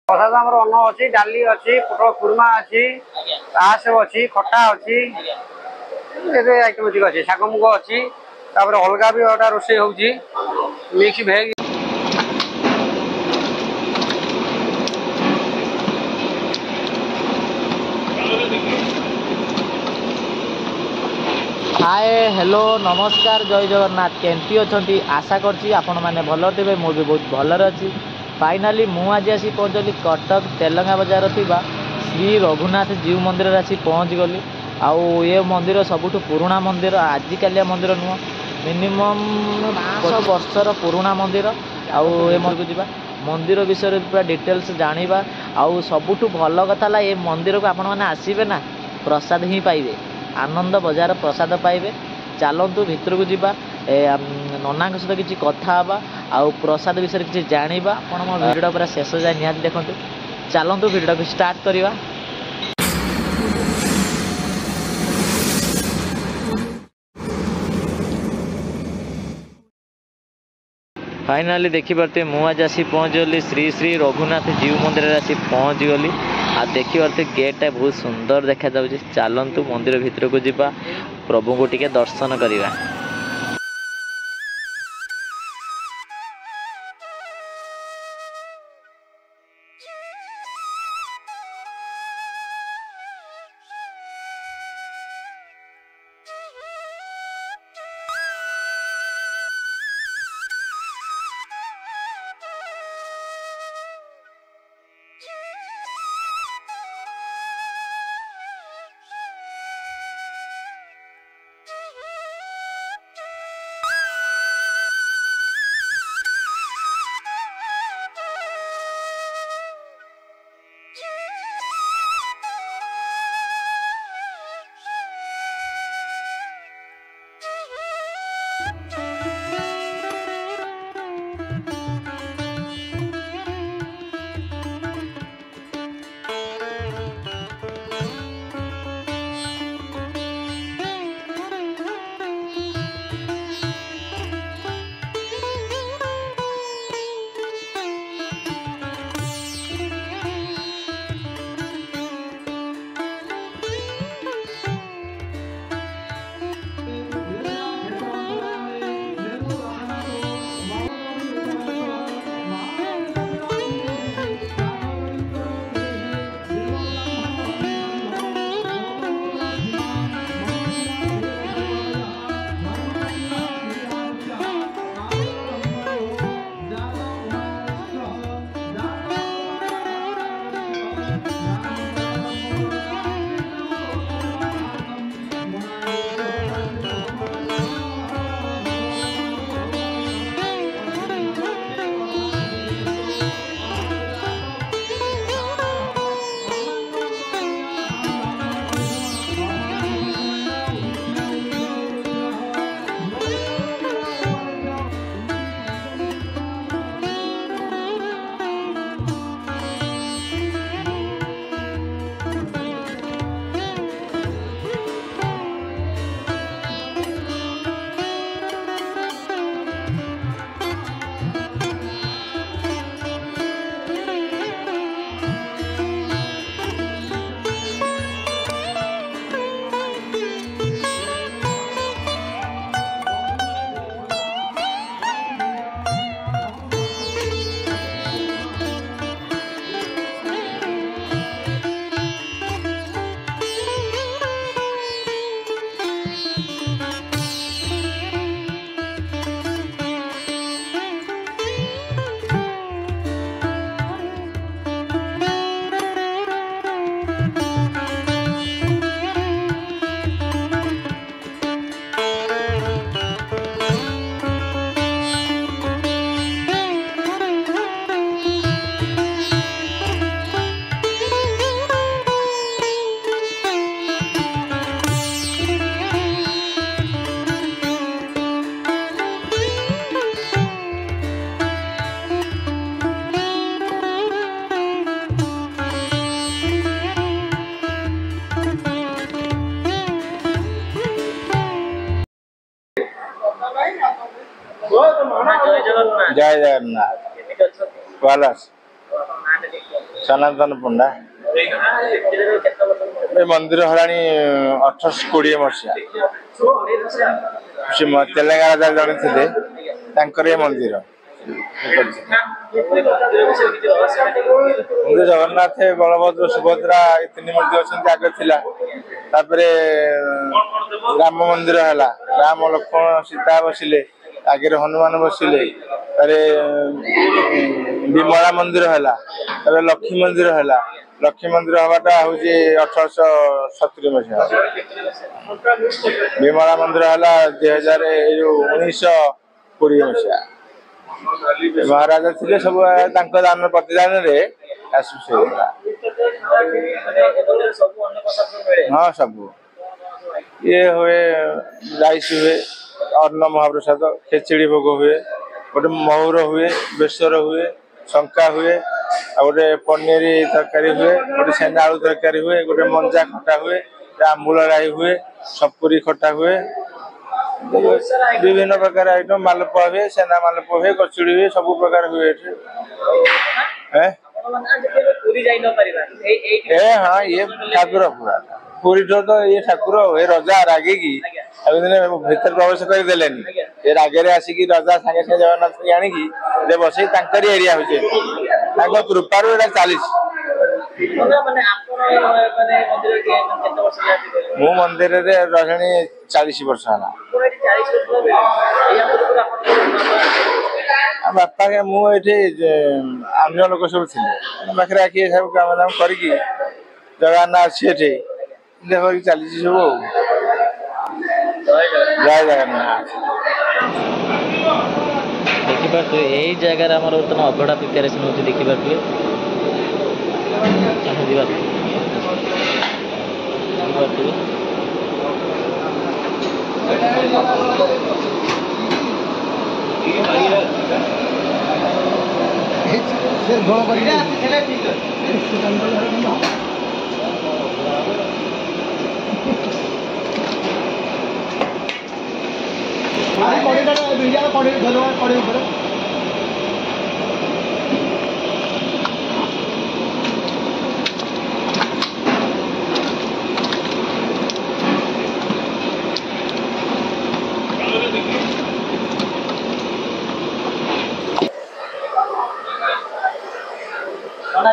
प्रसाद आमर अन्न अच्छी डाली अच्छी पोटल कुर्मा अच्छी पास अच्छी खटा अच्छी आइटम अच्छी शाग मुग अच्छी अलग भी गोटा रोषे हो मिक्स भेज। हाय हेलो नमस्कार जय जगन्नाथ केमती अच्छा आशा करছি आपण मैंने भल थे मु भी बहुत भलर अच्छी। फाइनाली मु आज आसी पहुँचली कटक तेलंगा बजार थिबा श्री रघुनाथ जीव मंदिर आसी पहुँच गली। आउ ये मंदिर सबुठ पुराणा मंदिर आजिकालिया मंदिर नुह मिनिमम 500 वर्षर पुराणा मंदिर। आउ ये मंदिर को जीवा मंदिर विषय पूरा डिटेल्स जानिबा। आउ सबुठ भल कथा ला ये मंदिर को आपण मैंने आसीबे ना प्रसाद ही पाइबे आनंद बजार प्रसाद पाइबे। चलतु भितर को जीवा नना सहित किसी कथा आउ प्रसाद विषय किसी जाना आप मो भिडियो पूरा शेष जाए निहाती देखूँ। चलतु भिडियो को स्टार्ट करवा। फाइनाली देखिपारे मुझे आसी पहुँच गली श्री श्री रघुनाथ जीव मंदिर आसी पहुँच गली। आ देखिपारे गेटा बहुत सुंदर देखा जाऊँगी। चलतु मंदिर भितर को जीवा प्रभु को टिके दर्शन करवा। जय जगन्नाथ। भल ସନାତନ ପଣ୍ଡା। ଏ ମନ୍ଦିର ହେଲାଣି 1820 ମସିହା। ସେ ତେଲେଙ୍ଗାନା ରାଜା ଜଣେ ଥିଲେ, ତାଙ୍କର ଏ ମନ୍ଦିର। ଜଗନ୍ନାଥ, ବଳଭଦ୍ର, ସୁଭଦ୍ରା ଏ ତିନି ମୂର୍ତ୍ତି ଅଛନ୍ତି, ଆଗରେ ଥିଲା। ତାପରେ ରାମ ମନ୍ଦିର ହେଲା, ରାମ ଲକ୍ଷ୍ମଣ ସୀତା ବସିଲେ, ଆଗରେ ହନୁମାନ ବସିଲେ। ତାପରେ ବିମଳା ମନ୍ଦିର ହେଲା, ତାପରେ ଲକ୍ଷ୍ମୀ ମନ୍ଦିର ହେଲା। ଲକ୍ଷ୍ମୀ ମନ୍ଦିର ହବାଟା ହଉଛି 1870 ମସିହା। ବିମଳା ମନ୍ଦିର ହେଲା 1920 ମସିହା। ମହାରାଜା ଥିଲେ, ସବୁ ତାଙ୍କ ଦାନ ପ୍ରତିଦାନରେ ହଁ ସବୁ ଇଏ ହୁଏ। ରାଇସ୍ ହୁଏ, ଅନ୍ନ ମହାପ୍ରସାଦ, ଖେଚୁଡ଼ି ଭୋଗ ହୁଏ, ଗୋଟେ ମହୁର ହୁଏ, ବେସର ହୁଏ, ଶଙ୍କା ହୁଏ, ଆଉ ଗୋଟେ ପନିର ତରକାରୀ ହୁଏ, ଗୋଟେ ସେନା ଆଳୁ ତରକାରୀ ହୁଏ, ଗୋଟେ ମଞ୍ଜା ଖଟା ହୁଏ, ଆମ୍ବୁଳ ରାଇ ହୁଏ, ସପୁରୀ ଖଟା ହୁଏ, ବିଭିନ୍ନ ପ୍ରକାର ଆଇଟମ, ମାଲପୁଆ ହୁଏ, ସେନା ମାଲପୁଆ ହୁଏ, କଚୁଡ଼ି ହୁଏ, ସବୁ ପ୍ରକାର ହୁଏ ଏଠି। ହଁ, ଇଏ ଠାକୁର ପୁରା ପୁରୀଠୁ ତ ଇଏ ଠାକୁର। ଏ ରଜା ରାଗିକି ଦିନେ ଭିତରେ ପ୍ରବେଶ କରିଦେଲେନି। ଏ ରାଗରେ ଆସିକି ରଜା ସାଙ୍ଗେ ସାଙ୍ଗେ ଜଗନ୍ନାଥଙ୍କୁ ଆଣିକି ବସେଇ ତାଙ୍କରି ଏରିଆ ହଉଛି, ତାଙ୍କ କୃପାରୁ ଏଇଟା ଚାଲିଛି। ମୁଁ ମନ୍ଦିରରେ ରହିଲିଣି 40 ବର୍ଷ ହେଲା। ବାପା ମୁଁ ଏଠି ଅନ୍ୟ ଲୋକ ସବୁ ଥିଲେ, ପାଖରେ ଆଖି ସବୁ କାମ ଦାମ କରିକି ଜଗନ୍ନାଥ ଅଛି ଏଠି କରିକି ଚାଲିଛି ସବୁ ଆଉ। ଜୟ ଜଗନ୍ନାଥ। ଦେଖିପାରୁଥିବେ ଏଇ ଜାଗାରେ ଆମର ବର୍ତ୍ତମାନ ଅଭଡ଼ା ପ୍ରିପାରେସନ୍ ହେଉଛି, ଦେଖିପାରୁଥିବେ।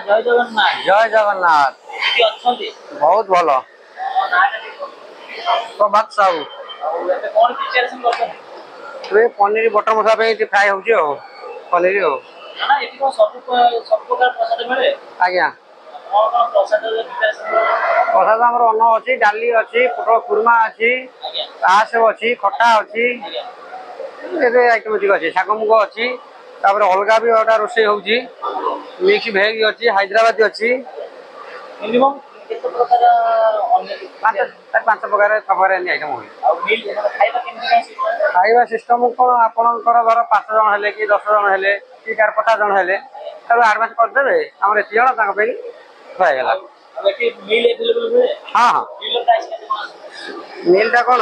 ଜୟ ଜଗନ୍ନାଥ। ଜୟ ଜଗନ୍ନାଥ। ଅଛନ୍ତି ବହୁତ ଭଲ। ପ୍ରଭାତ ସାହୁ। ପନିର ବଟର ମସଲା ପାଇଁ ଏଠି ଫ୍ରାଏ ହଉଛି ଆଉ ପନିର ଆଉ। ଆଜ୍ଞା, ପ୍ରସାଦ ଆମର ଅନ୍ନ ଅଛି, ଡାଲି ଅଛି, ପୋଟଳ କୁର୍ମା ଅଛି, ପାସ୍ ଅଛି, ଖଟା ଅଛି, ଏବେ ଆଇଟମ ଟିକେ ଅଛି, ଶାଗ ମୁଗ ଅଛି। ତାପରେ ଅଲଗା ବି ଗୋଟେ ରୋଷେଇ ହଉଛି, ମିକ୍ସ ଭେଜ ଅଛି, ହାଇଦ୍ରାବାଦୀ ଅଛି। ପାଞ୍ଚ ପ୍ରକାର ଆଇଟମ ହୁଏ। ଖାଇବା ସିଷ୍ଟମ କଣ, ଆପଣଙ୍କର ଧର 5 ଜଣ ହେଲେ କି 10 ଜଣ ହେଲେ କି 50 ଜଣ ହେଲେ ତାକୁ ଆଡଭାନ୍ସ କରିଦେବେ, ଆମର ଏତିକି ଜଣ ତାଙ୍କ ପାଇଁ ହେଇଗଲା। ହଁ ହଁ, ମିଲ୍ଟା କଣ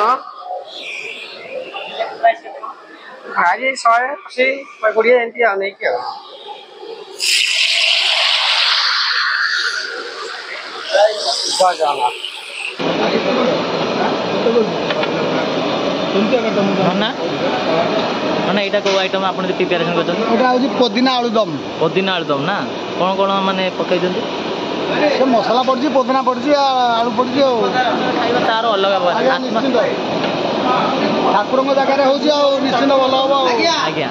ଭାଜି 180, 120 ଏମିତି ଆଉ ନେଇକି ଆଉ। ଜୟ ଜଗନ୍ନାଥ। ମାନେ ଏଇଟା କୋଉ ଆଇଟମ ଆପଣ ପ୍ରିପାରେସନ୍ କରିଛନ୍ତି? ଏଇଟା ହେଉଛି ପୋଦିନା ଆଳୁଦମ୍। ପୋଦିନା ଆଳୁଦମ୍ ନା, କ'ଣ କ'ଣ ମାନେ ପକେଇଛନ୍ତି? ସେ ମସଲା ପଡ଼ିଛି, ପୋଦିନା ପଡ଼ିଛି, ଆଳୁ ପଡ଼ିଛି ଆଉ ଖାଇବା ତାର ଅଲଗା ନିଶ୍ଚିନ୍ତ ଠାକୁରଙ୍କ ଜାଗାରେ ହେଉଛି ଆଉ ନିଶ୍ଚିନ୍ତ ଭଲ ହବ ଆଉ। ଆଜ୍ଞା।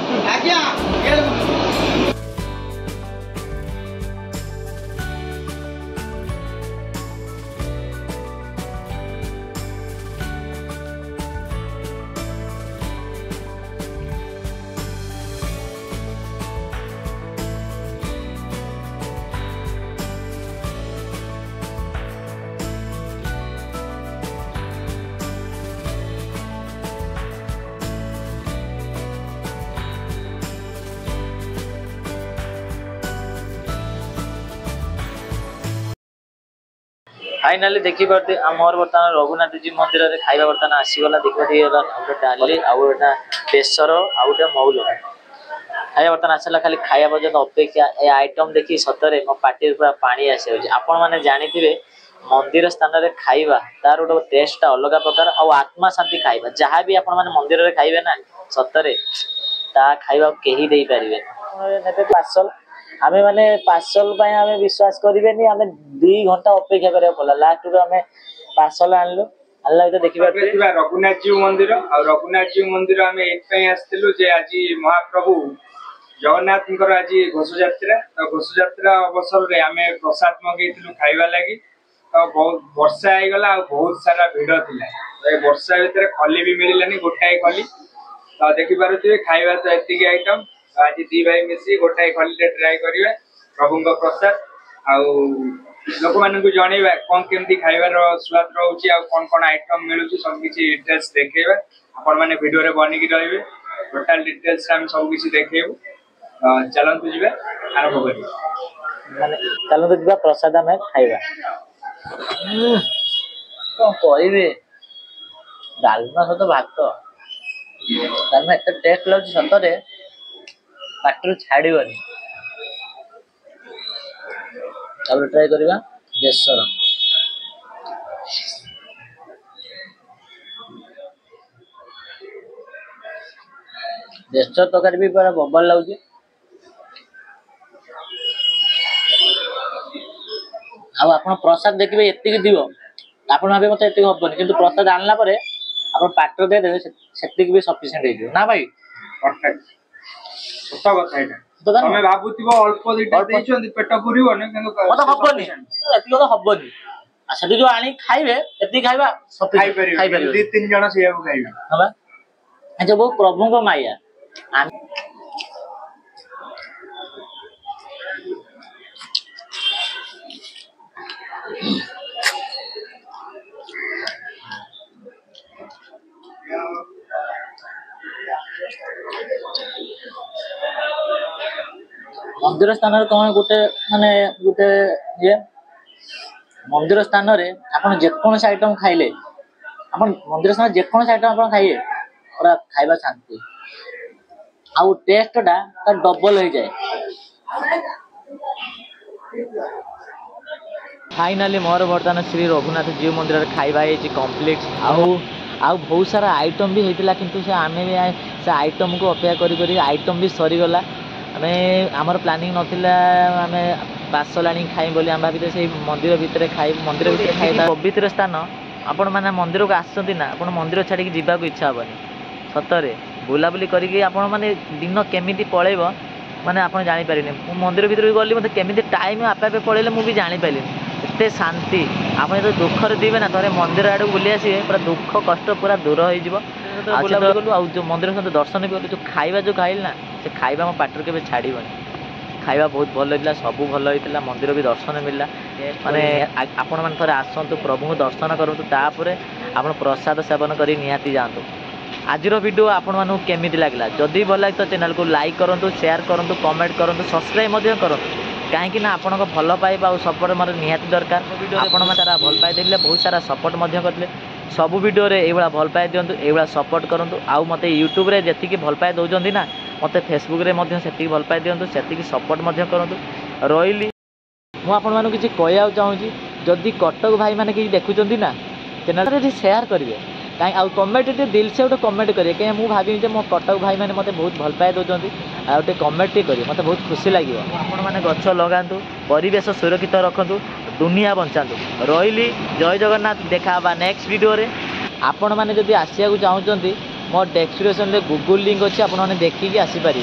फाइनाली देखिए आमर बर्तमान रघुनाथ जी मंदिर में खाଇବା बर्तमान आसीगला। देखिए गोटे डाली आउ गोटे बेसर आउ गोटे मौल खाया बर्तन आसला खाली खाया पर्यंत अपेक्षा ए आइटम देखी सतरे मो पार्टी पूरा पानी आसे आपण मैंने जानी मंदिर स्थान में खाइबा तार गोटे टेस्ट अलग प्रकार और आत्मा शांति खाइबा जहाँ भी आपण मैंने मंदिर में खाइबे ना सतरे ता खाइबा कहीं दे पारे ने पार्सल आम मैंने पार्सल आम विश्वास करें आम 2 घंटा अपेक्षा करा पड़ा लास्ट को आम पार्सल आणलु आनला तो देखिबा रघुनाथ जीव मंदिर और रघुनाथ जीव मंदिर आम आसलु जे आज महाप्रभु जगन्नाथ आज घोष यात्रा अवसर में आम प्रसाद मंगेलु खाइबा लगी तो बहुत वर्षा होगला बहुत सारा भिड़ थी वर्षा भितर खली भी मिललानी गोटाए खली तो देखिपे खाइबा तो एतिक आइटम आज 2 भाई मिसी गोटाए खली ट्राए करेंगे प्रभु प्रसाद आउ लोक मान जनइबा कौन केमती खाइबार स्वाद रोचे कौन कौन आइटम मिलूँ सब किसी डिटेल्स देखा आपण मैंने वीडियो रे बनिकी रहिबे टोटाल डिटेल्स हम सब किसी देखैबु चलंतु जिबे आरंभ करिबे माने चलंतु जिबा प्रसाद में खाइबा कौन कहबे डालमा सहित भात डालमा एत टेस्ट लगे सतरे पाटर छाड़बनी ट्राए करवा बेसर बेसर तरकारी भी पूरा बबल लगे आप प्रसाद देखिए एति दिव आप भावे मत एति हेनी कि प्रसाद आणला आप पाटर देदेवे से भी सफिसीयंट हो ना भाई परफेक्ट सत कथा एटा तमे भाबुतिबो अल्प दिटा देइछन पेट पुरिबो ने किंतु मत हबनी एति तो हबनी आ सेठी जो आनी खाइबे एति खाइबा खाइ परिबे 2-3 जण सेया खाइबे हबा अच्छा वो प्रभु को माया मंदिर स्थान कौन गोटे माने गोटे ये मंदिर स्थान आप जेकोसी आइटम खाइले आप मंदिर स्थान जेकोसी आइटम आप खाइए पूरा खाइबा शांति आउ टेस्टा डबल हो जाए फाइनाली मोर बर्तमान श्री रघुनाथ जीव मंदिर खाइबा कंप्लीट आउ बहुत सारा आइटम भी होता किंतु से आम भी से आइटम को अपेक्षा करी आइटम भी सरीगला आम आमर प्लानिंग नाला आम पार्सल आनी खाई बोली आम भाई से मंदिर भितर खाई मंदिर भितर खाई पवित्र स्थान आपण मैंने मंदिर को आसती ना आप मंदिर छाड़ी जावाक इच्छा हेनी सतरे बुलाबुली करके आपण मैंने दिन केमी पलैब माने आप जापर मंदिर भर गली मतलब केमी टाइम आपे पलैले मुझे जापारे एत शांति आप जो दुखर देवे ना थे मंदिर आड़ बुली आसवे पूरा दुख कष्ट पूरा दूर हो बुलाबुली गलु आ जो मंदिर सहित दर्शन भी गलु जो खाइबा जो खाइल ना से खाइबा मो पाटर के छाड़बनी खाइबा बहुत भल होता सब भल होता मंदिर भी दर्शन मिलला माने आपण मैंने थे आसतु प्रभु को दर्शन करूँ तापर आप प्रसाद सेवन कर निहाती जातु आज वीडियो आपण मानू केमी लगला जदि भल लगे तो चैनल को लाइक करूँ शेयर करूँ कमेंट करूँ सब्सक्राइब करूँ कहीं आपण भल पाइबा और सपोर्ट मतलब निहाती दरकार आपण सारा भल पाई देले बहुत सारा सपोर्ट करते सब वीडियो रे ये भल पाई दिंतु ये सपोर्ट करूँ आउ मत यूट्यूब रे जी भल पाई दौरान ना मत फेसबुक रे से भल पाई दिंतु से सपोर्ट करूँ रही मुझे किसी कहना चाहूँगी जदि कटक भाई मैंने किसी देखुं ना चैनल शेयर करेंगे कहीं आउ कमेंट दिल से गोटे कमेंट करेंगे कहीं मुझे भावी मो कटक भाई मैंने मत बहुत भल पाई दौरान गोटे कमेंट करेंगे मत बहुत खुशी लगे आपण मैंने गछ लगातु परिवेश सुरक्षित रखु दुनिया बंचातु रही जय जगन्नाथ देखा नेक्स्ट वीडियो रे आपण मैंने जदि आसिया चाहते मो डेस्क्रिप्शन में गूगल लिंक अच्छी आपने देखिकी आसीपारे।